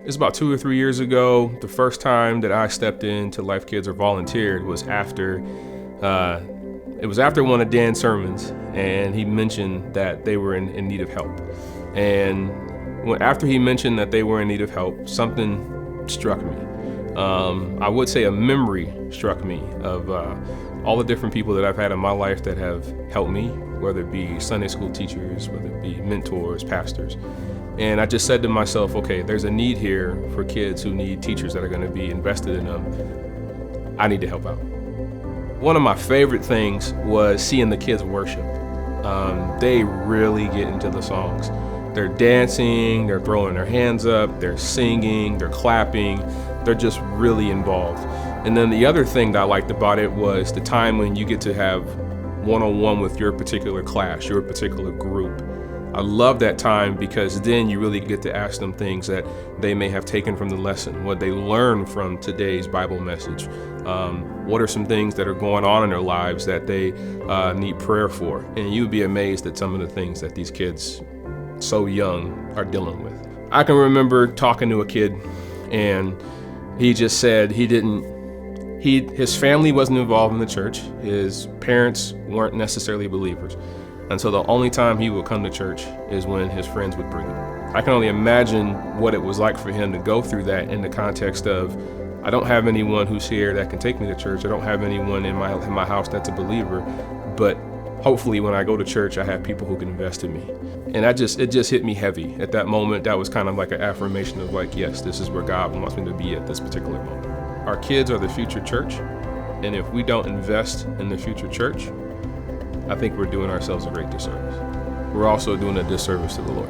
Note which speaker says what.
Speaker 1: It's about 2 or 3 years ago. The first time that I stepped into Life Kids or volunteered was after one of Dan's sermons, and he mentioned that they were in need of help. And after he mentioned that they were in need of help, something struck me. I would say a memory struck me of all the different people that I've had in my life that have helped me, whether it be Sunday school teachers, whether it be mentors, pastors. And I just said to myself, okay, there's a need here for kids who need teachers that are going to be invested in them. I need to help out. One of my favorite things was seeing the kids worship. They really get into the songs. They're dancing, they're throwing their hands up, they're singing, they're clapping. They're just really involved. And then the other thing that I liked about it was the time when you get to have one-on-one with your particular class, your particular group. I love that time because then you really get to ask them things that they may have taken from the lesson, what they learned from today's Bible message. What are some things that are going on in their lives that they need prayer for? And you'd be amazed at some of the things that these kids so young are dealing with. I can remember talking to a kid, and he just said his family wasn't involved in the church. His parents weren't necessarily believers. And so the only time he would come to church is when his friends would bring him. I can only imagine what it was like for him to go through that in the context of, I don't have anyone who's here that can take me to church. I don't have anyone in my house that's a believer, but hopefully when I go to church, I have people who can invest in me. And it just hit me heavy. At that moment, that was kind of like an affirmation of like, yes, this is where God wants me to be at this particular moment. Our kids are the future church. And if we don't invest in the future church, I think we're doing ourselves a great disservice. We're also doing a disservice to the Lord.